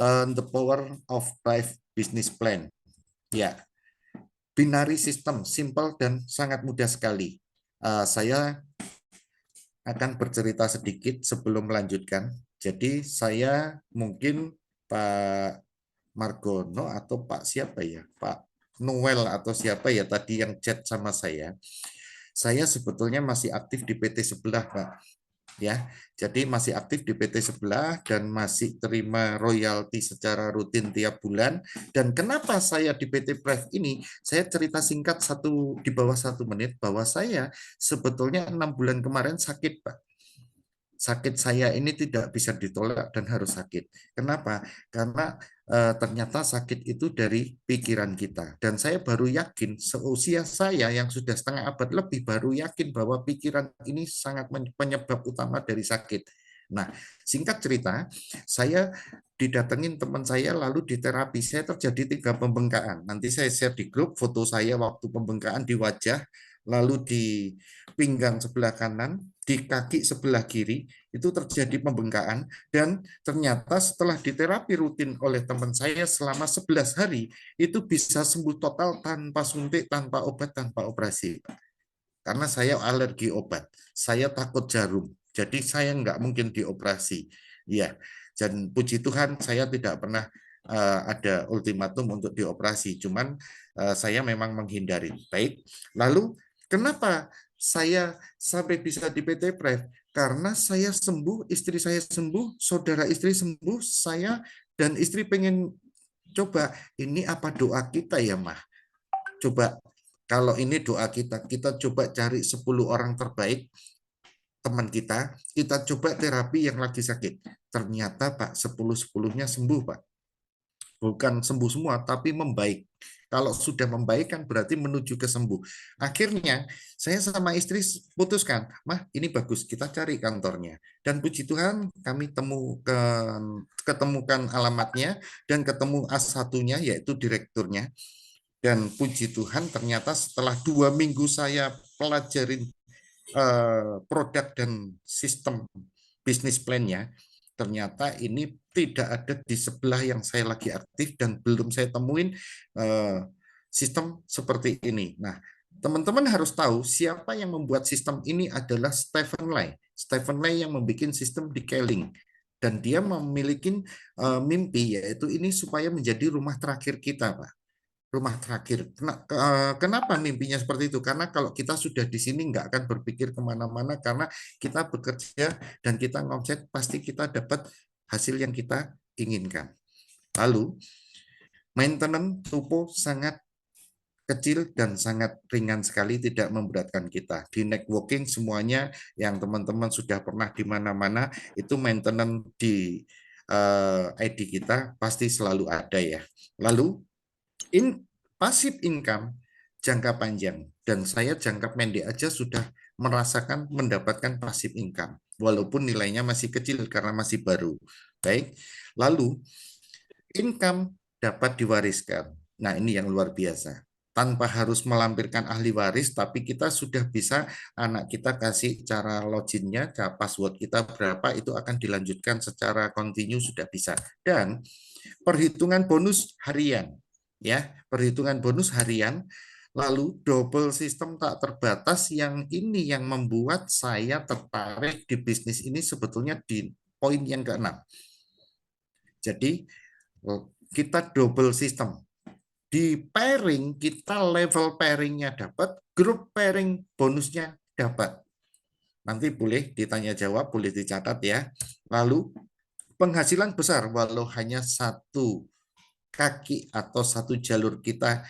The Power of Life Business Plan. Ya, binary system, simple dan sangat mudah sekali. Saya akan bercerita sedikit sebelum melanjutkan. Jadi saya mungkin Pak Margono atau Pak siapa ya, Pak Noel atau siapa ya tadi yang chat sama saya. Saya sebetulnya masih aktif di PT sebelah, Pak. Ya, jadi masih aktif di PT sebelah dan masih terima royalti secara rutin tiap bulan. Dan kenapa saya di PT Pref ini? Saya cerita singkat di bawah 1 menit bahwa saya sebetulnya 6 bulan kemarin sakit, Pak. Sakit saya ini tidak bisa ditolak dan harus sakit. Kenapa? Karena ternyata sakit itu dari pikiran kita. Dan saya baru yakin, seusia saya yang sudah setengah abad lebih, baru yakin bahwa pikiran ini sangat penyebab utama dari sakit. Nah, singkat cerita, saya didatengin teman saya lalu diterapi. Saya terjadi 3 pembengkakan. Nanti saya share di grup foto saya waktu pembengkakan di wajah, lalu di pinggang sebelah kanan, di kaki sebelah kiri, itu terjadi pembengkakan. Dan ternyata setelah diterapi rutin oleh teman saya selama 11 hari, itu bisa sembuh total tanpa suntik, tanpa obat, tanpa operasi. Karena saya alergi obat, saya takut jarum, jadi saya nggak mungkin dioperasi. Ya, dan puji Tuhan saya tidak pernah ada ultimatum untuk dioperasi, cuman saya memang menghindari. Baik, lalu kenapa saya sampai bisa di PT Pref? Karena saya sembuh, istri saya sembuh, saudara istri sembuh, saya dan istri pengen coba, ini apa doa kita ya, Mah? Coba kalau ini doa kita, kita coba cari 10 orang terbaik teman kita coba terapi yang lagi sakit. Ternyata Pak, 10-10-nya sembuh Pak. Bukan sembuh semua, tapi membaik. Kalau sudah membaik kan berarti menuju ke sembuh. Akhirnya saya sama istri putuskan, Mah ini bagus, kita cari kantornya. Dan puji Tuhan kami ketemukan alamatnya dan ketemu A1-nya yaitu direkturnya. Dan puji Tuhan ternyata setelah 2 minggu saya pelajarin produk dan sistem bisnis plan-nya, ternyata ini tidak ada di sebelah yang saya lagi aktif dan belum saya temuin sistem seperti ini. Nah, teman-teman harus tahu siapa yang membuat sistem ini adalah Stephen Lay. Stephen Lay yang membuat sistem detailing. Dan dia memiliki mimpi, yaitu ini supaya menjadi rumah terakhir kita, Pak. Rumah terakhir. Kenapa mimpinya seperti itu? Karena kalau kita sudah di sini nggak akan berpikir kemana-mana karena kita bekerja dan kita ngomset pasti kita dapat hasil yang kita inginkan. Lalu maintenance tupo sangat kecil dan sangat ringan sekali, tidak memberatkan kita. Di networking semuanya yang teman-teman sudah pernah di mana-mana itu maintenance di ID kita pasti selalu ada ya. Lalu passive income jangka panjang dan saya jangka pendek aja sudah merasakan mendapatkan passive income walaupun nilainya masih kecil karena masih baru. Baik. Lalu income dapat diwariskan. Nah, ini yang luar biasa. Tanpa harus melampirkan ahli waris, tapi kita sudah bisa anak kita kasih cara loginnya, cara password kita berapa, itu akan dilanjutkan secara kontinu sudah bisa. Dan perhitungan bonus harian, ya, perhitungan bonus harian, lalu double sistem tak terbatas yang ini yang membuat saya tertarik di bisnis ini sebetulnya di poin yang ke-6. Jadi kita double sistem. Di pairing kita level pairingnya dapat, grup pairing bonusnya dapat. Nanti boleh ditanya jawab, boleh dicatat ya. Lalu penghasilan besar walau hanya satu kaki atau satu jalur kita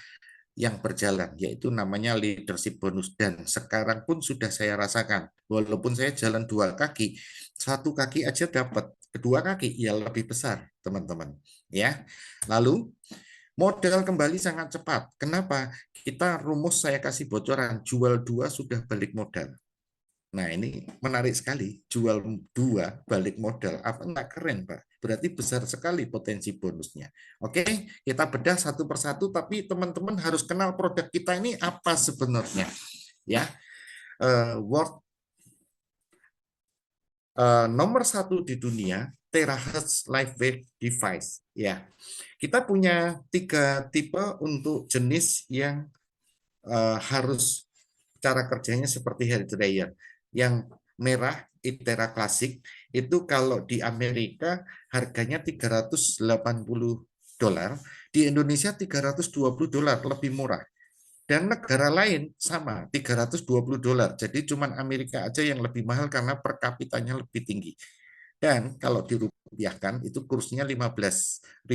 yang berjalan, yaitu namanya leadership bonus. Dan sekarang pun sudah saya rasakan, walaupun saya jalan 2 kaki, 1 kaki aja dapat, kedua kaki ya lebih besar, teman-teman. Ya, lalu modal kembali sangat cepat. Kenapa? Kita rumus saya kasih bocoran, jual 2 sudah balik modal. Nah, ini menarik sekali. Jual 2 balik modal. Apa enggak keren, Pak? Berarti besar sekali potensi bonusnya. Oke, kita bedah satu persatu, tapi teman-teman harus kenal produk kita ini apa sebenarnya. Ya, nomor 1 di dunia terahertz live wave device. Ya, kita punya 3 tipe untuk jenis yang harus cara kerjanya seperti hair dryer. Yang merah Itera Classic itu kalau di Amerika harganya $380, di Indonesia $320, lebih murah. Dan negara lain sama $320. Jadi cuman Amerika aja yang lebih mahal karena per kapitanya lebih tinggi. Dan kalau dirupiahkan itu kursnya 15.000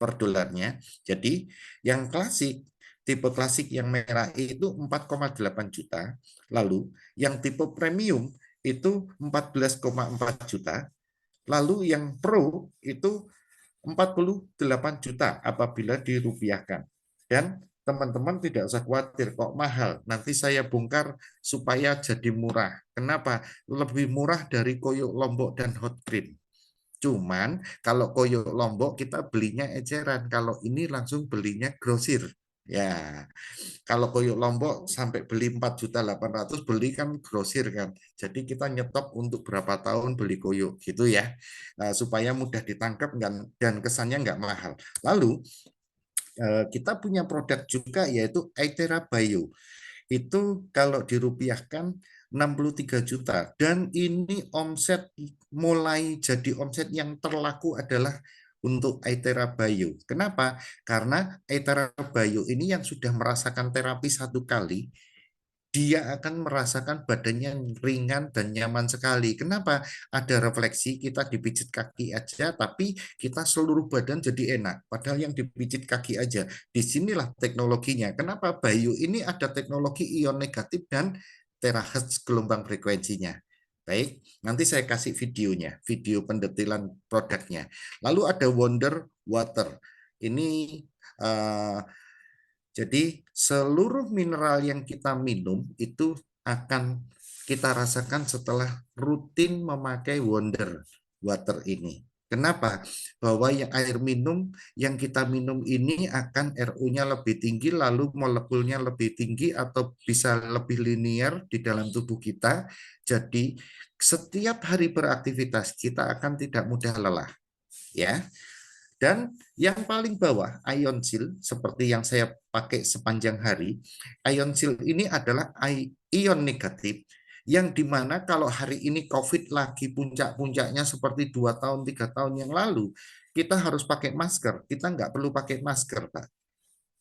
per dolarnya. Jadi yang klasik, tipe klasik yang merah itu 4,8 juta. Lalu yang tipe premium itu 14,4 juta. Lalu yang pro itu 48 juta apabila dirupiahkan. Dan teman-teman tidak usah khawatir kok mahal. Nanti saya bongkar supaya jadi murah. Kenapa? Lebih murah dari koyo Lombok dan hot cream. Cuman kalau koyo Lombok kita belinya eceran. Kalau ini langsung belinya grosir. Ya, kalau koyo Lombok sampai beli 4.800.000 beli kan grosir kan. Jadi kita nyetok untuk berapa tahun beli koyo gitu ya. Nah, supaya mudah ditangkap dan kesannya nggak mahal. Lalu kita punya produk juga yaitu Aitera Bio. Itu kalau dirupiahkan 63 juta dan ini omset mulai jadi omset yang terlaku adalah untuk Aitera Bio. Kenapa? Karena Aitera Bio ini yang sudah merasakan terapi 1 kali, dia akan merasakan badannya ringan dan nyaman sekali. Kenapa? Ada refleksi, kita dipijit kaki aja, tapi kita seluruh badan jadi enak. Padahal yang dipijit kaki aja. Disinilah teknologinya. Kenapa Bayu ini ada teknologi ion negatif dan terahertz gelombang frekuensinya. Baik, nanti saya kasih videonya, video pendetilan produknya. Lalu ada Wonder Water. Ini uh, jadi seluruh mineral yang kita minum itu akan kita rasakan setelah rutin memakai Wonder Water ini. Kenapa? Bahwa yang air minum yang kita minum ini akan RO-nya lebih tinggi, lalu molekulnya lebih tinggi atau bisa lebih linear di dalam tubuh kita. Jadi setiap hari beraktivitas kita akan tidak mudah lelah. Ya, dan yang paling bawah, ion shield, seperti yang saya pakai sepanjang hari. Ion shield ini adalah ion negatif, yang dimana kalau hari ini COVID lagi puncak-puncaknya seperti 2 tahun, 3 tahun yang lalu, kita harus pakai masker. Kita nggak perlu pakai masker, Pak.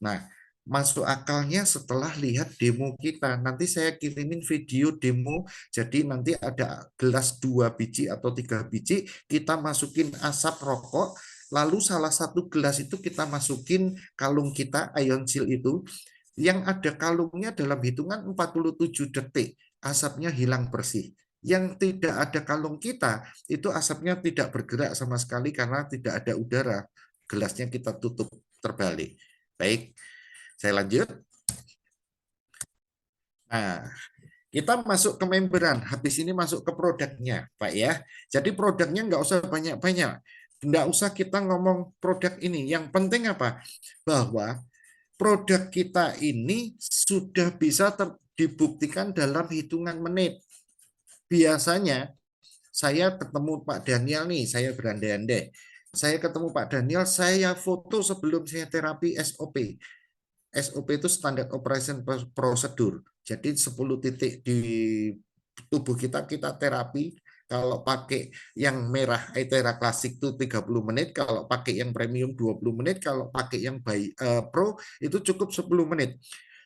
Nah, masuk akalnya setelah lihat demo kita. Nanti saya kirimin video demo, jadi nanti ada gelas 2 biji atau 3 biji, kita masukin asap rokok, lalu salah satu gelas itu kita masukin kalung kita, ion shield itu, yang ada kalungnya dalam hitungan 47 detik, asapnya hilang bersih. Yang tidak ada kalung kita, itu asapnya tidak bergerak sama sekali karena tidak ada udara. Gelasnya kita tutup terbalik. Baik, saya lanjut. Nah, kita masuk ke membran. Habis ini masuk ke produknya, Pak ya. Jadi produknya nggak usah banyak-banyak. Nggak usah kita ngomong produk ini. Yang penting apa? Bahwa produk kita ini sudah bisa dibuktikan dalam hitungan menit. Biasanya saya ketemu Pak Daniel nih, saya berandai-andai. Saya ketemu Pak Daniel, saya foto sebelum saya terapi SOP. SOP itu Standard Operation Procedure. Jadi 10 titik di tubuh kita terapi. Kalau pakai yang merah Aitera Classic itu 30 menit, kalau pakai yang premium 20 menit, kalau pakai yang pro itu cukup 10 menit.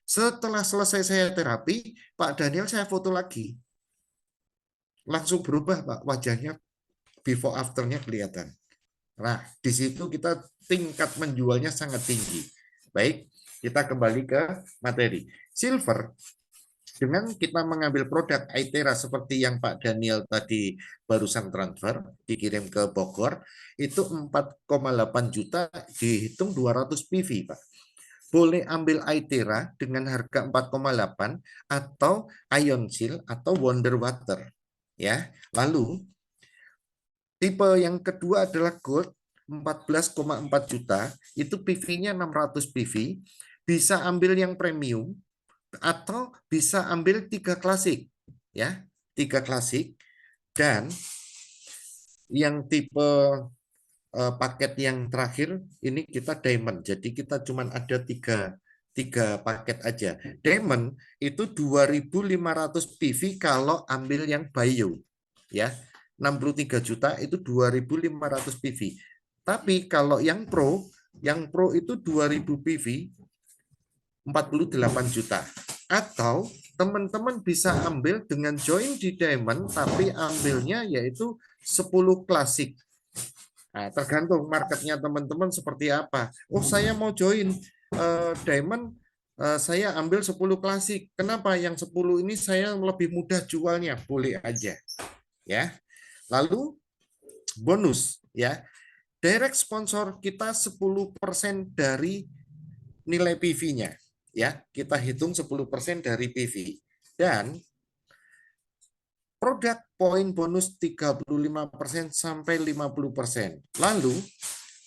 Setelah selesai saya terapi, Pak Daniel saya foto lagi. Langsung berubah Pak wajahnya, before afternya kelihatan. Nah, di situ kita tingkat menjualnya sangat tinggi. Baik, kita kembali ke materi. Silver, dengan kita mengambil produk Aitera seperti yang Pak Daniel tadi barusan transfer, dikirim ke Bogor, itu 4,8 juta dihitung 200 PV, Pak. Boleh ambil Aitera dengan harga 4,8 atau Ion Shield atau Wonder Water. Ya, lalu tipe yang kedua adalah Gold, 14,4 juta, itu PV-nya 600 PV, bisa ambil yang premium atau bisa ambil 3 klasik, ya, 3 klasik, dan Yang tipe paket yang terakhir ini kita diamond. Jadi kita cuma ada tiga paket aja. Diamond itu 2.500 PV kalau ambil yang bio, ya. 63 juta itu 2.500 PV. Tapi kalau yang pro itu 2.000 PV 48 juta. Atau teman-teman bisa ambil dengan join di Diamond tapi ambilnya yaitu 10 klasik. Nah, tergantung marketnya teman-teman seperti apa. Oh, saya mau join Diamond, saya ambil 10 klasik. Kenapa? Yang 10 ini saya lebih mudah jualnya. Boleh aja. Ya. Lalu bonus ya. Direct sponsor kita 10% dari nilai PV-nya. Ya, kita hitung 10% dari PV. Dan produk poin bonus 35% sampai 50%. Lalu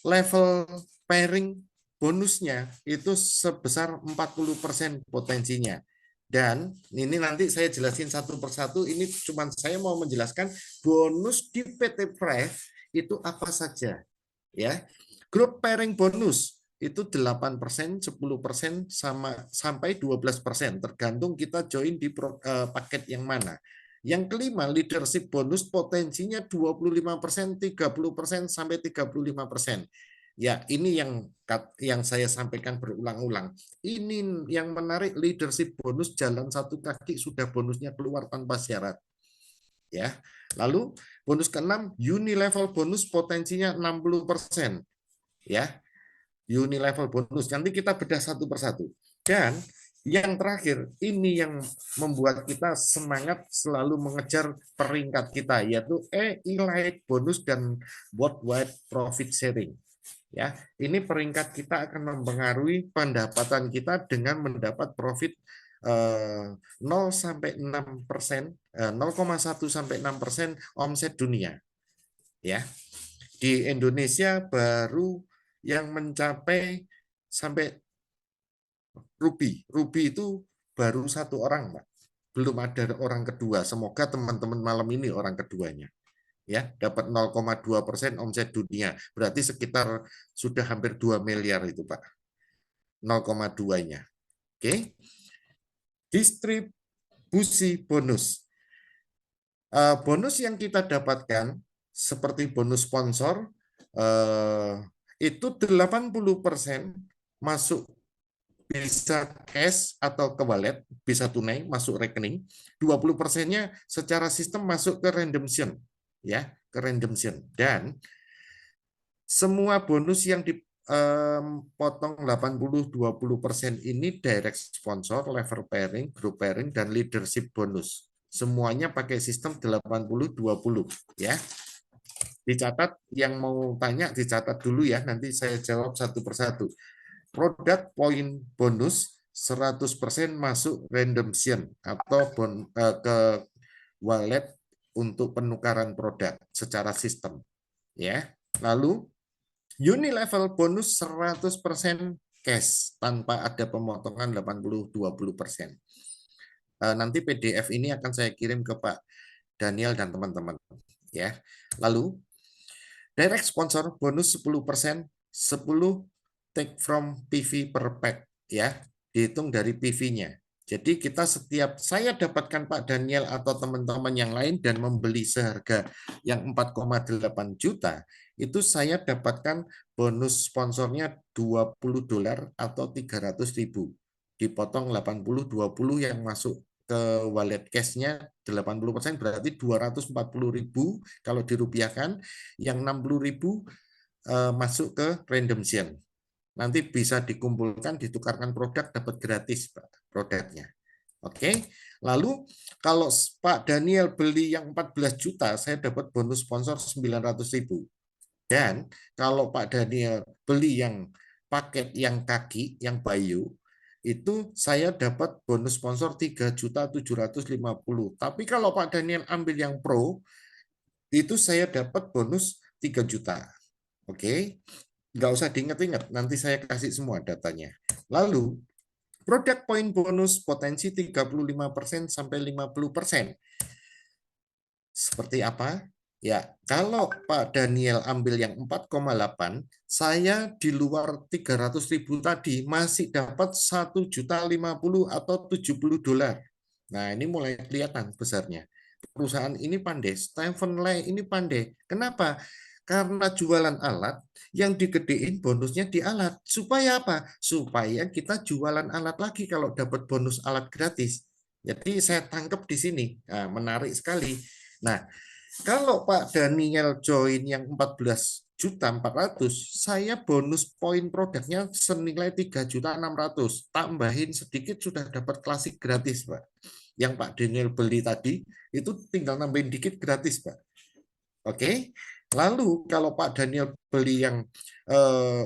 level pairing bonusnya itu sebesar 40% potensinya. Dan ini nanti saya jelasin satu persatu, ini cuma saya mau menjelaskan bonus di PT Fresh itu apa saja. Ya, grup pairing bonus itu 8%, 10% sampai 12%, tergantung kita join di paket yang mana. Yang kelima, leadership bonus potensinya 25%, 30% sampai 35%. Ya, ini yang saya sampaikan berulang-ulang. Ini yang menarik, leadership bonus jalan satu kaki sudah bonusnya keluar tanpa syarat. Ya. Lalu bonus keenam, unilevel bonus potensinya 60%. Ya. Unilevel bonus. Nanti kita bedah satu persatu. Dan yang terakhir, ini yang membuat kita semangat selalu mengejar peringkat kita, yaitu elite bonus dan worldwide profit sharing. Ya, ini peringkat kita akan mempengaruhi pendapatan kita dengan mendapat profit 0 sampai 6%, 0,1 sampai 6% omset dunia. Ya, di Indonesia baru yang mencapai sampai Ruby itu baru satu orang, Pak. Belum ada orang kedua. Semoga teman-teman malam ini orang keduanya. Ya, dapat 0,2% omset dunia. Berarti sekitar sudah hampir 2 miliar itu, Pak. 0,2-nya. Oke. Distribusi bonus. Bonus yang kita dapatkan seperti bonus sponsor itu 80% masuk bisa cash atau ke wallet, bisa tunai masuk rekening, 20%-nya secara sistem masuk ke redemption, ya, ke redemption. Dan semua bonus yang dipotong 80-20% ini direct sponsor, level pairing, group pairing, dan leadership bonus. Semuanya pakai sistem 80-20, ya. Dicatat, yang mau tanya dicatat dulu ya, nanti saya jawab satu persatu. Produk poin bonus 100% masuk redemption atau ke wallet untuk penukaran produk secara sistem, ya. Lalu unilevel bonus 100% cash tanpa ada pemotongan 80-20%. Nanti PDF ini akan saya kirim ke Pak Daniel dan teman-teman, ya. Lalu direct sponsor bonus 10%, 10 take from PV per pack, ya, dihitung dari PV-nya. Jadi kita setiap saya dapatkan Pak Daniel atau teman-teman yang lain dan membeli seharga yang 4,8 juta, itu saya dapatkan bonus sponsornya $20 atau 300.000. Dipotong 80-20 yang masuk ke wallet cash-nya 80%, berarti 240.000 kalau dirupiahkan, yang 60.000 masuk ke redemption. Nanti bisa dikumpulkan, ditukarkan produk, dapat gratis Pak, produknya. Oke. Lalu kalau Pak Daniel beli yang 14 juta, saya dapat bonus sponsor 900.000. Dan kalau Pak Daniel beli yang paket yang kaki, yang bio, itu saya dapat bonus sponsor 3.750.000. Tapi kalau Pak Daniel ambil yang pro, itu saya dapat bonus 3 juta. Oke. Nggak usah diingat-ingat, nanti saya kasih semua datanya. Lalu, produk poin bonus potensi 35% sampai 50%. Seperti apa? Ya, kalau Pak Daniel ambil yang 4,8, saya di luar 300.000 tadi masih dapat 1.050 atau 70 dolar. Nah, ini mulai kelihatan besarnya. Perusahaan ini pandai, Stephen Lay ini pandai. Kenapa? Karena jualan alat, yang digedein bonusnya di alat. Supaya apa? Supaya kita jualan alat lagi kalau dapat bonus alat gratis. Jadi saya tangkap di sini. Nah, menarik sekali. Nah, kalau Pak Daniel join yang 14.400.000, saya bonus poin produknya senilai 3.600.000. Tambahin sedikit sudah dapat klasik gratis, Pak. Yang Pak Daniel beli tadi, itu tinggal nambahin dikit gratis, Pak. Oke. Lalu kalau Pak Daniel beli yang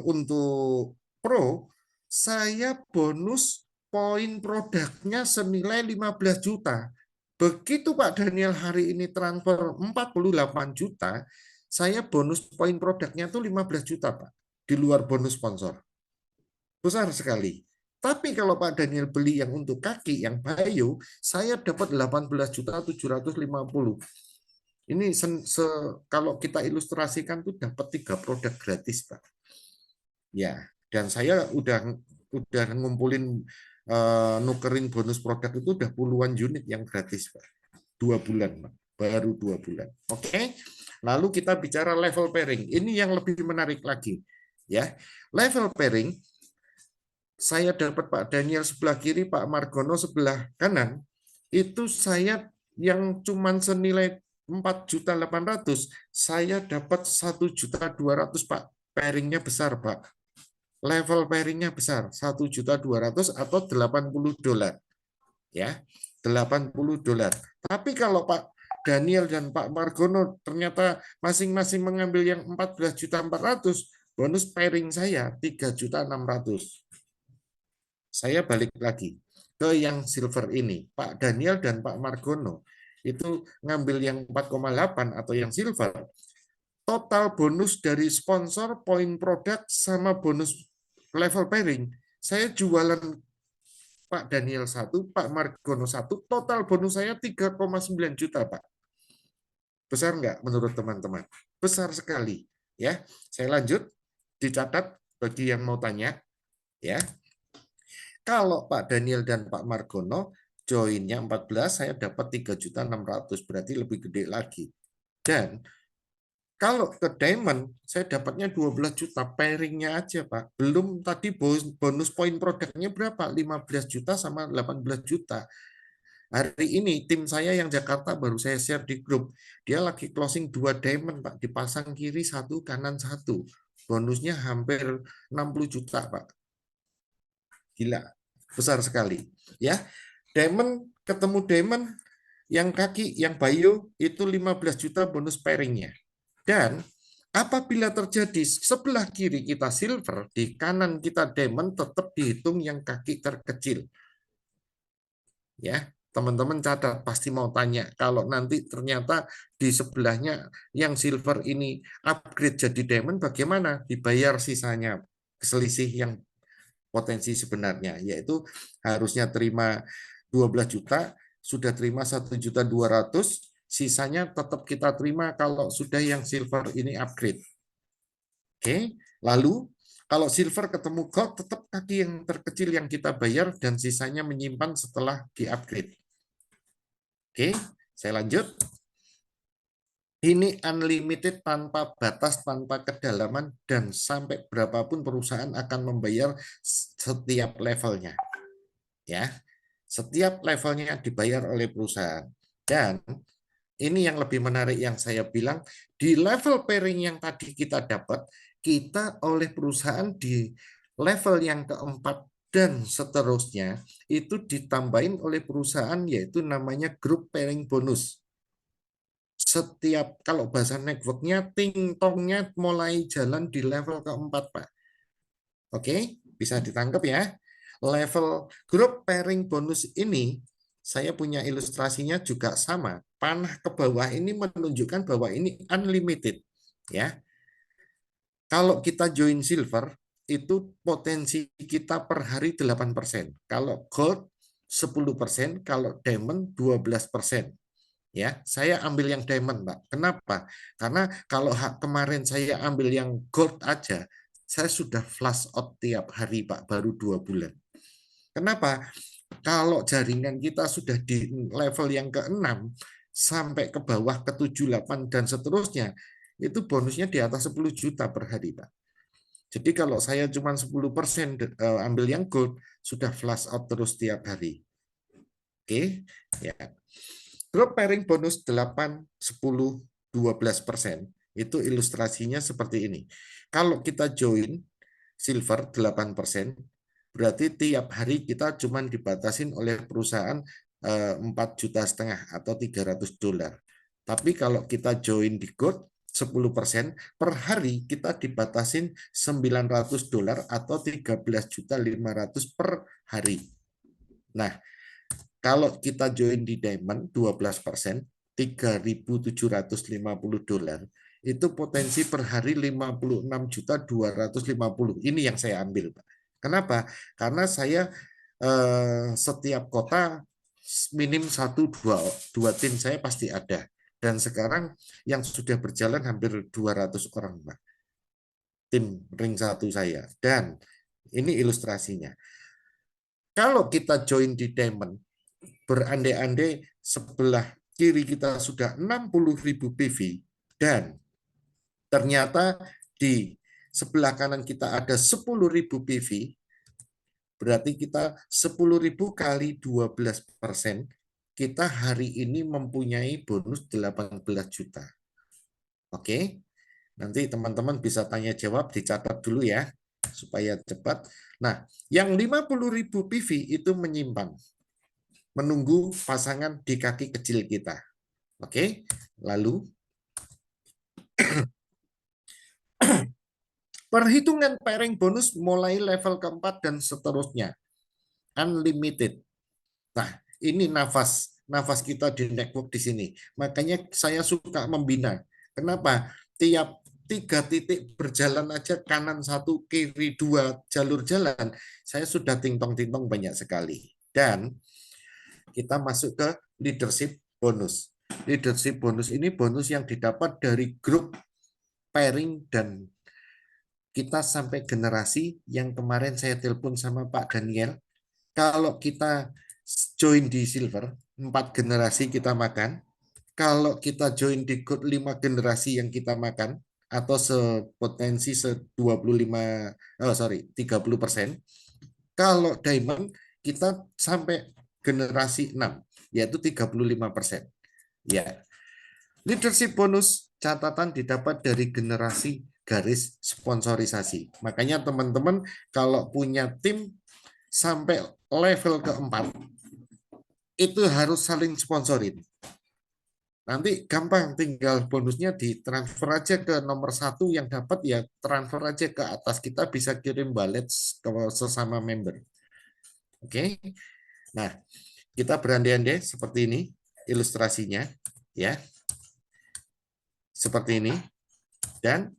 untuk Pro, saya bonus poin produknya senilai 15 juta. Begitu Pak Daniel hari ini transfer 48 juta, saya bonus poin produknya tuh 15 juta, Pak. Di luar bonus sponsor. Besar sekali. Tapi kalau Pak Daniel beli yang untuk kaki, yang bio, saya dapat 18.750. Ini kalau kita ilustrasikan tuh dapat 3 produk gratis, Pak. Ya, dan saya udah ngumpulin nukerin bonus produk itu udah puluhan unit yang gratis, Pak. 2 bulan, Pak. Baru 2 bulan. Oke. Lalu kita bicara level pairing. Ini yang lebih menarik lagi. Ya, level pairing saya dapat Pak Daniel sebelah kiri, Pak Margono sebelah kanan. Itu saya yang cuman senilai 4.800.000, saya dapat 1.200.000, Pak. Pairingnya besar, Pak. Level pairingnya besar, 1.200.000 atau 80 dolar. Ya, 80 dolar. Tapi kalau Pak Daniel dan Pak Margono ternyata masing-masing mengambil yang 14.400.000, bonus pairing saya 3.600.000. Saya balik lagi ke yang silver ini. Pak Daniel dan Pak Margono itu ngambil yang 4,8 atau yang silver. Total bonus dari sponsor, poin produk, sama bonus level pairing. Saya jualan Pak Daniel 1, Pak Margono 1, total bonus saya 3,9 juta, Pak. Besar nggak menurut teman-teman? Besar sekali. Ya, saya lanjut, dicatat bagi yang mau tanya. Ya, kalau Pak Daniel dan Pak Margono joinnya 14, saya dapat 3.600.000, berarti lebih gede lagi. Dan kalau ke Diamond, saya dapatnya 12 juta pairingnya aja, Pak. Belum tadi bonus poin produknya berapa? 15 juta sama 18 juta. Hari ini tim saya yang Jakarta baru saya share di grup. Dia lagi closing 2 Diamond, Pak. Dipasang kiri satu, kanan satu. Bonusnya hampir 60 juta, Pak. Gila, besar sekali. Ya, Diamond ketemu Diamond, yang kaki, yang bio itu 15 juta bonus pairingnya. Dan apabila terjadi sebelah kiri kita silver, di kanan kita diamond, tetap dihitung yang kaki terkecil. Ya, teman-teman catat, pasti mau tanya, kalau nanti ternyata di sebelahnya yang silver ini upgrade jadi diamond, bagaimana? Dibayar sisanya, selisih yang potensi sebenarnya, yaitu harusnya terima 12 juta, sudah terima 1.200.000, sisanya tetap kita terima kalau sudah yang silver ini upgrade. Oke, lalu kalau silver ketemu gold, tetap kaki yang terkecil yang kita bayar dan sisanya menyimpan setelah di-upgrade. Oke, saya lanjut. Ini unlimited, tanpa batas, tanpa kedalaman, dan sampai berapapun perusahaan akan membayar setiap levelnya. Ya, setiap levelnya dibayar oleh perusahaan. Dan ini yang lebih menarik yang saya bilang, di level pairing yang tadi kita dapat, kita oleh perusahaan di level yang keempat dan seterusnya, itu ditambahin oleh perusahaan yaitu namanya group pairing bonus. Setiap, kalau bahasa networknya, ting-tongnya mulai jalan di level keempat, Pak. Oke, bisa ditangkap ya. Level grup pairing bonus ini, saya punya ilustrasinya juga sama. Panah ke bawah ini menunjukkan bahwa ini unlimited. Ya, kalau kita join silver, itu potensi kita per hari 8%. Kalau gold 10%, kalau diamond 12%. Ya, saya ambil yang diamond, Pak. Kenapa? Karena kalau kemarin saya ambil yang gold aja, saya sudah flush out tiap hari, Pak, baru 2 bulan. Kenapa? Kalau jaringan kita sudah di level yang ke-6 sampai ke bawah ke-7, 8 dan seterusnya, itu bonusnya di atas 10 juta per hari, Pak. Jadi kalau saya cuma 10% ambil yang gold, sudah flush out terus tiap hari. Oke, ya. Grup pairing bonus 8, 10, 12%. Itu ilustrasinya seperti ini. Kalau kita join silver 8%, berarti tiap hari kita cuma dibatasin oleh perusahaan 4,5 juta atau $300. Tapi kalau kita join di gold 10% per hari kita dibatasin $900 atau 13.500.000 per hari. Nah, kalau kita join di Diamond 12%, $3.750, itu potensi per hari 56.250. Ini yang saya ambil, Pak. Kenapa? Karena saya setiap kota minim 1-2 tim saya pasti ada. Dan sekarang yang sudah berjalan hampir 200 orang, Pak. Tim ring 1 saya. Dan ini ilustrasinya. Kalau kita join di Diamond, berandai-andai sebelah kiri kita sudah 60.000 PV dan ternyata di sebelah kanan kita ada 10.000 PV, berarti kita 10.000 kali 12%, kita hari ini mempunyai bonus 18 juta. Oke, nanti teman-teman bisa tanya jawab, dicatat dulu ya, supaya cepat. Nah, yang 50.000 PV itu menyimpan, menunggu pasangan di kaki kecil kita. Oke, lalu perhitungan pairing bonus mulai level keempat dan seterusnya. Unlimited. Nah, ini nafas kita di network di sini. Makanya saya suka membina. Kenapa? Tiap 3 titik berjalan aja, kanan 1, kiri 2 jalur jalan, saya sudah tintong-tintong banyak sekali. Dan kita masuk ke leadership bonus. Leadership bonus ini bonus yang didapat dari grup pairing dan kita sampai generasi yang kemarin saya telepon sama Pak Daniel. Kalau kita join di silver, 4 generasi kita makan. Kalau kita join di gold, 5 generasi yang kita makan atau sepotensi 25 30%. Kalau diamond kita sampai generasi 6 yaitu 35%. Ya. Leadership bonus catatan didapat dari generasi garis sponsorisasi. Makanya teman-teman kalau punya tim sampai level keempat itu harus saling sponsorin. Nanti gampang, tinggal bonusnya ditransfer aja ke nomor 1 yang dapat, ya transfer aja ke atas. Kita bisa kirim balet ke sesama member. Oke. Nah, kita berandai-andai seperti ini ilustrasinya, ya. Seperti ini dan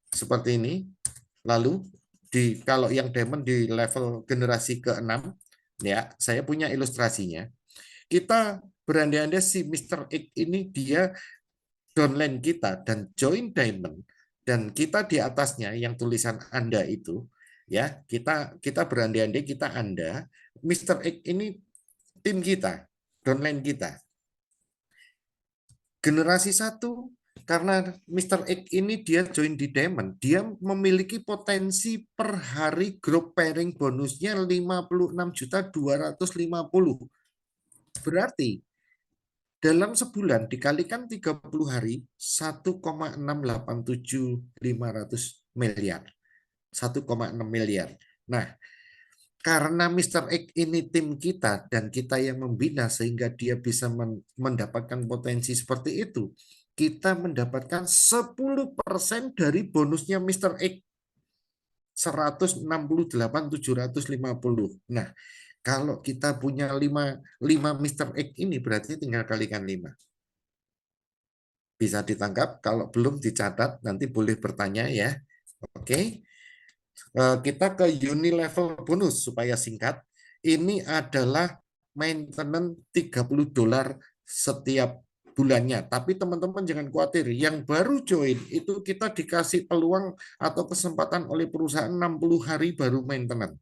seperti ini. Lalu kalau yang diamond di level generasi ke-6, ya, saya punya ilustrasinya. Kita berandai-andai si Mr. X ini dia downline kita dan join diamond, dan kita di atasnya yang tulisan Anda itu, ya, kita berandai-andai kita Anda, Mr. X ini tim kita, downline kita. Generasi 1, karena Mr. X ini dia join di Diamond, dia memiliki potensi per hari grup pairing bonusnya 56.250. Berarti dalam sebulan dikalikan 30 hari 1,687500 miliar. 1,6 miliar. Nah, karena Mr. X ini tim kita dan kita yang membina sehingga dia bisa mendapatkan potensi seperti itu, kita mendapatkan 10% dari bonusnya Mr. X. 168.750. Nah, kalau kita punya 5 Mr. X ini berarti tinggal kalikan 5. Bisa ditangkap, kalau belum dicatat nanti boleh bertanya ya. Oke. Kita ke unilevel bonus supaya singkat. Ini adalah maintenance $30 setiap bulannya. Tapi teman-teman jangan khawatir, yang baru join itu kita dikasih peluang atau kesempatan oleh perusahaan 60 hari baru maintenance.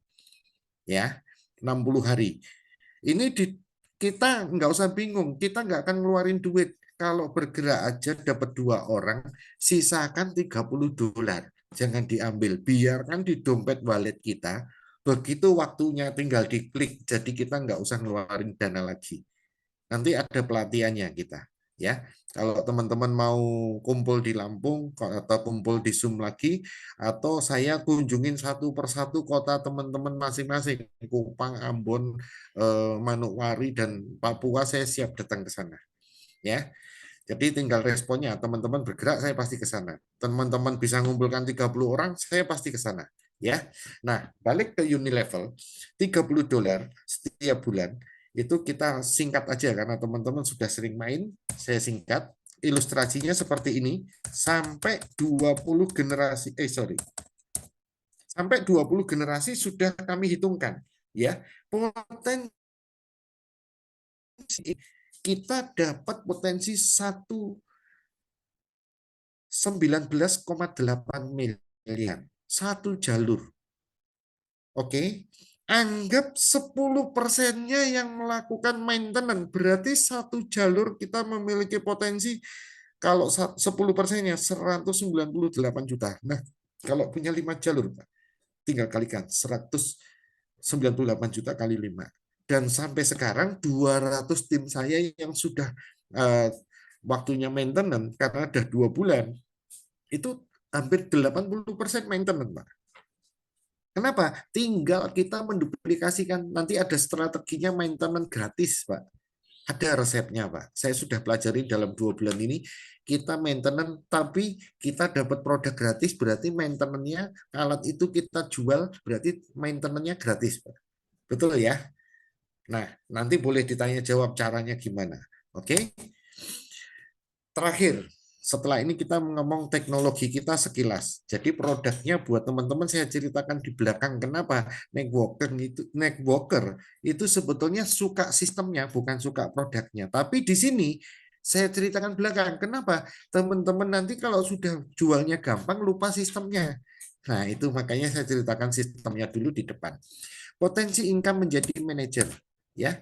Ya, 60 hari. Ini kita nggak usah bingung, kita nggak akan ngeluarin duit. Kalau bergerak aja dapat 2 orang, sisakan $30. Jangan diambil, biarkan di dompet wallet kita. Begitu waktunya tinggal diklik, jadi kita nggak usah ngeluarin dana lagi. Nanti ada pelatihannya kita, ya. Kalau teman-teman mau kumpul di Lampung atau kumpul di Zoom lagi, atau saya kunjungin satu persatu kota teman-teman masing-masing, Kupang, Ambon, Manokwari, dan Papua, saya siap datang ke sana, ya. Jadi tinggal responnya, teman-teman bergerak, saya pasti ke sana. Teman-teman bisa ngumpulkan 30 orang, saya pasti ke sana, ya. Nah, balik ke Unilevel, $30 setiap bulan, itu kita singkat aja karena teman-teman sudah sering main, saya singkat. Ilustrasinya seperti ini, sampai 20 generasi, sampai 20 generasi sudah kami hitungkan, ya. Potensi kita dapat potensi 19,8 miliar. Satu jalur. Oke. Anggap 10%-nya yang melakukan maintenance. Berarti satu jalur kita memiliki potensi, kalau 10%-nya 198 juta. Nah, kalau punya 5 jalur, tinggal kalikan 198 juta kali 5. Dan sampai sekarang 200 tim saya yang sudah waktunya maintenance, karena ada 2 bulan, itu hampir 80% maintenance, Pak. Kenapa? Tinggal kita menduplikasikan, nanti ada strateginya maintenance gratis, Pak. Ada resepnya, Pak. Saya sudah pelajari dalam 2 bulan ini, kita maintenance, tapi kita dapat produk gratis, berarti maintenance-nya, alat itu kita jual, berarti maintenance-nya gratis, Pak. Betul ya? Nah, nanti boleh ditanya jawab caranya gimana. Oke? Terakhir, setelah ini kita ngomong teknologi kita sekilas. Jadi produknya buat teman-teman saya ceritakan di belakang. Kenapa? Networker itu sebetulnya suka sistemnya, bukan suka produknya. Tapi di sini saya ceritakan belakang. Kenapa? Teman-teman nanti kalau sudah jualnya gampang lupa sistemnya. Nah, itu makanya saya ceritakan sistemnya dulu di depan. Potensi income menjadi manajer, ya.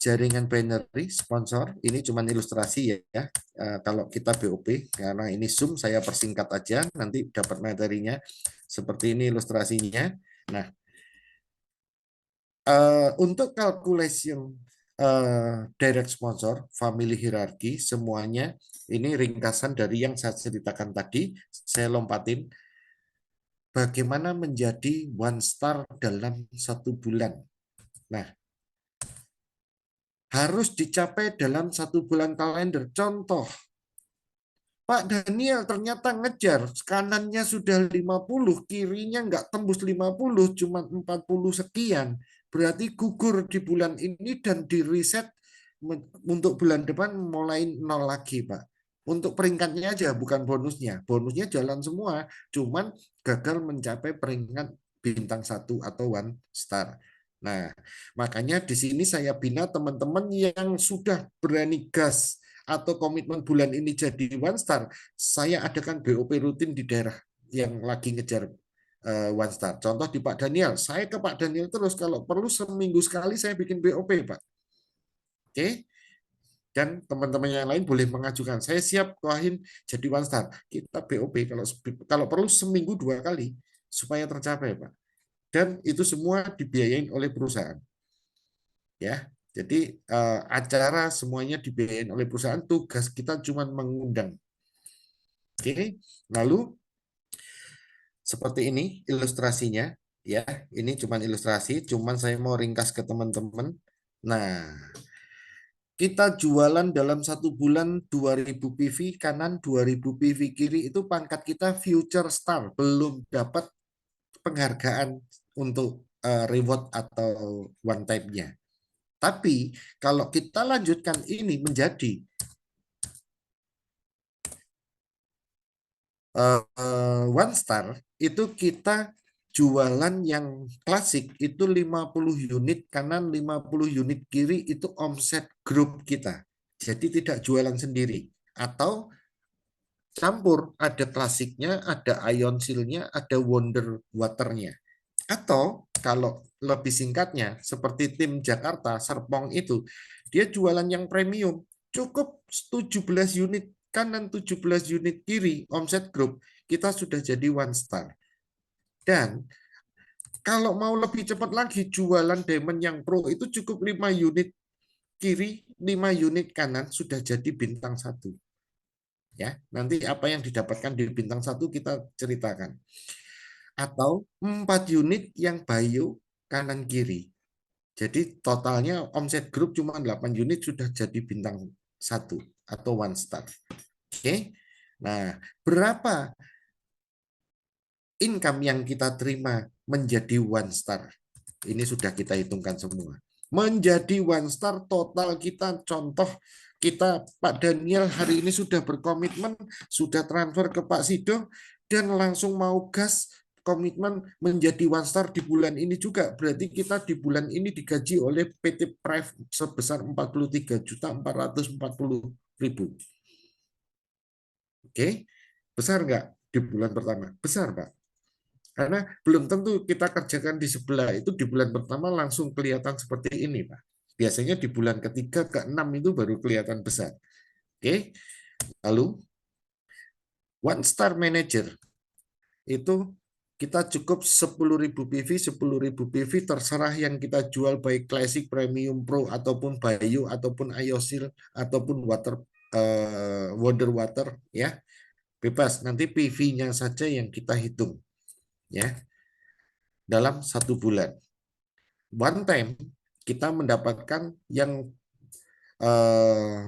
Jaringan binary sponsor, ini cuma ilustrasi ya. Kalau kita BOP, karena ini Zoom saya persingkat aja, nanti dapat materinya. Seperti ini ilustrasinya. Nah, untuk calculation direct sponsor, family hierarchy, semuanya ini ringkasan dari yang saya ceritakan tadi. Saya lompatin bagaimana menjadi 1 star dalam 1 bulan. Nah, harus dicapai dalam 1 bulan kalender. Contoh, Pak Daniel ternyata ngejar, kanannya sudah 50, kirinya nggak tembus 50, cuma 40 sekian. Berarti gugur di bulan ini dan di reset untuk bulan depan mulai 0 lagi, Pak. Untuk peringkatnya aja, bukan bonusnya. Bonusnya jalan semua, cuman gagal mencapai peringkat bintang 1 atau 1 star. Nah, makanya di sini saya bina teman-teman yang sudah berani gas atau komitmen bulan ini jadi 1 star, saya adakan BOP rutin di daerah yang lagi ngejar 1 star. Contoh di Pak Daniel, saya ke Pak Daniel terus, kalau perlu seminggu sekali saya bikin BOP, Pak. Oke? Dan teman-teman yang lain boleh mengajukan, saya siap Koahin jadi 1 star. Kita BOP kalau perlu seminggu 2 kali supaya tercapai, Pak. Dan itu semua dibiayain oleh perusahaan. Ya, jadi acara semuanya dibiayain oleh perusahaan, tugas kita cuma mengundang. Oke, lalu seperti ini ilustrasinya, ya. Ini cuma ilustrasi, cuman saya mau ringkas ke teman-teman. Nah, kita jualan dalam 1 bulan 2000 PV kanan, 2000 PV kiri, itu pangkat kita future star, belum dapat penghargaan untuk reward atau one time-nya. Tapi kalau kita lanjutkan ini menjadi 1 star, itu kita jualan yang klasik itu 50 unit kanan, 50 unit kiri, itu omset grup kita. Jadi tidak jualan sendiri. Atau campur, ada klasiknya, ada ion seal-nya, ada wonder waternya. Atau kalau lebih singkatnya, seperti tim Jakarta, Serpong itu, dia jualan yang premium. Cukup 17 unit kanan, 17 unit kiri, omset grup, kita sudah jadi one star. Dan kalau mau lebih cepat lagi, jualan diamond yang pro itu cukup 5 unit kiri, 5 unit kanan, sudah jadi bintang satu. Ya, nanti apa yang didapatkan di bintang satu kita ceritakan. Atau 4 unit yang bio kanan kiri. Jadi totalnya omset grup cuma 8 unit sudah jadi bintang satu atau one star. Oke. Nah, berapa income yang kita terima menjadi one star? Ini sudah kita hitungkan semua. Menjadi one star total kita, contoh kita Pak Daniel hari ini sudah berkomitmen, sudah transfer ke Pak Sido, dan langsung mau gas komitmen menjadi one star di bulan ini juga. Berarti kita di bulan ini digaji oleh PT Prive sebesar 43.440.000. Oke, besar nggak di bulan pertama? Besar, Pak. Karena belum tentu kita kerjakan di sebelah itu di bulan pertama langsung kelihatan seperti ini, Pak. Biasanya di bulan ketiga ke enam itu baru kelihatan besar. Oke, lalu one star manager itu kita cukup 10.000 PV, 10.000 PV terserah yang kita jual baik classic, premium, pro ataupun bio ataupun iosil ataupun wonder water ya. Bebas, nanti PV-nya saja yang kita hitung ya dalam satu bulan. One time kita mendapatkan yang eh,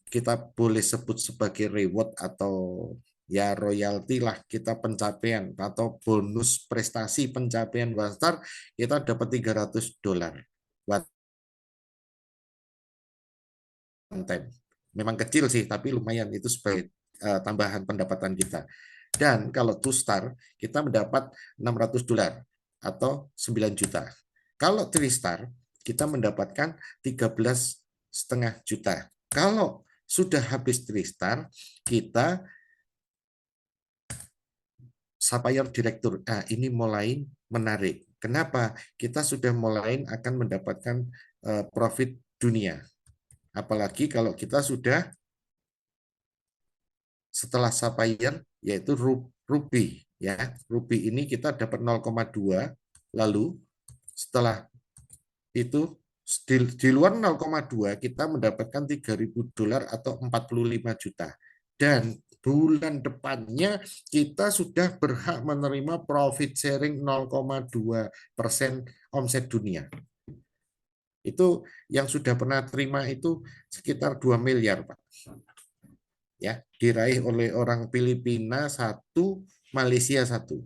kita boleh sebut sebagai reward atau ya royalti lah, kita pencapaian atau bonus prestasi pencapaian one star, kita dapat $300 one time. Memang kecil sih tapi lumayan, itu sebagai tambahan pendapatan kita. Dan kalau two star kita mendapat $600 atau 9 juta. Kalau three star kita mendapatkan 13,5 juta. Kalau sudah habis three star, kita Sapphire Director. Nah, ini mulai menarik. Kenapa? Kita sudah mulai akan mendapatkan profit dunia. Apalagi kalau kita sudah setelah Sapphire, yaitu Ruby. Ya, Ruby ini kita dapat 0,2, lalu setelah itu di luar 0,2 kita mendapatkan $3.000 atau 45 juta. Dan bulan depannya kita sudah berhak menerima profit sharing 0,2% omset dunia. Itu yang sudah pernah terima itu sekitar 2 miliar, Pak. Ya, diraih oleh orang Filipina satu, Malaysia satu.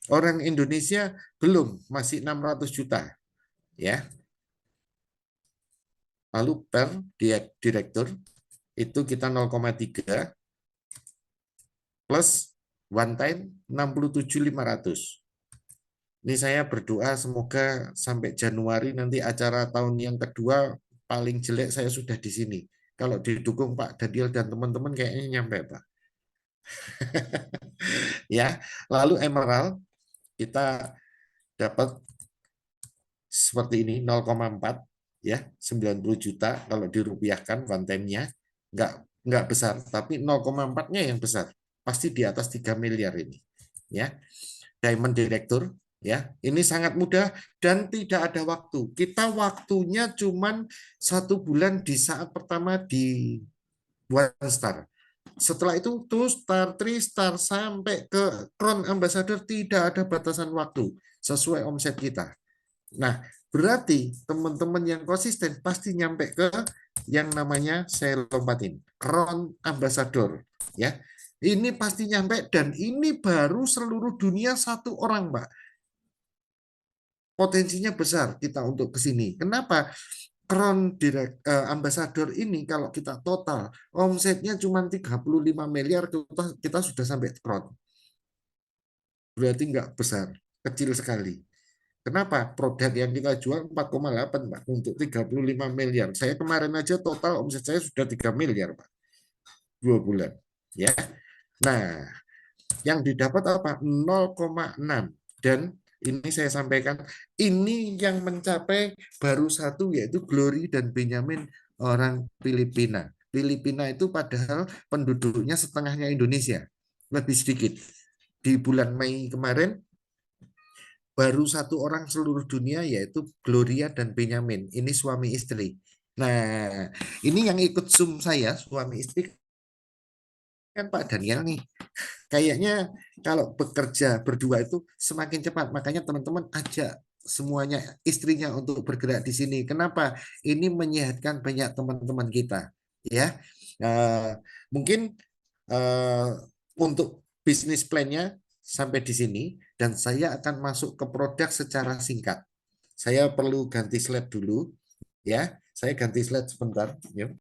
Orang Indonesia belum, masih 600 juta. Ya, lalu per direktur itu kita 0,3 plus one time 67.500. Ini saya berdoa semoga sampai Januari nanti acara tahun yang kedua paling jelek saya sudah di sini. Kalau didukung Pak Daniel dan teman-teman kayaknya nyampe, Pak. Ya, lalu Emerald kita dapat seperti ini 0,4 ya, 90 juta kalau dirupiahkan one time-nya. Enggak besar, tapi 0,4-nya yang besar. Pasti di atas 3 miliar ini. Ya. Diamond Director ya. Ini sangat mudah dan tidak ada waktu. Kita waktunya cuman 1 bulan di saat pertama di one star. Setelah itu two star, three star sampai ke Crown Ambassador tidak ada batasan waktu sesuai omset kita. Nah, berarti teman-teman yang konsisten pasti nyampe ke yang namanya saya lompatin, Crown Ambassador. Ya, ini pasti nyampe dan ini baru seluruh dunia satu orang, Pak. Potensinya besar kita untuk ke sini. Kenapa? Crown Ambassador ini kalau kita total omsetnya cuma 35 miliar kita sudah sampai Crown. Berarti nggak besar, kecil sekali. Kenapa? Produk yang kita jual 4,8 Pak, untuk 35 miliar. Saya kemarin aja total omset saya sudah 3 miliar Pak, 2 bulan. Ya. Nah, yang didapat apa? 0,6. Dan ini saya sampaikan, ini yang mencapai baru satu yaitu Glory dan Benjamin, orang Filipina. Filipina itu padahal penduduknya setengahnya Indonesia, lebih sedikit. Di bulan Mei kemarin baru satu orang seluruh dunia yaitu Gloria dan Benjamin. Ini suami istri. Nah, ini yang ikut Zoom saya, suami istri kan Pak Daniel nih. Kayaknya kalau bekerja berdua itu semakin cepat. Makanya teman-teman ajak semuanya istrinya untuk bergerak di sini. Kenapa? Ini menyehatkan banyak teman-teman kita. Ya, Eh, mungkin eh, untuk bisnis plan-nya sampai di sini dan saya akan masuk ke produk secara singkat. Saya perlu ganti slide dulu, ya. Saya ganti slide sebentar. Yuk.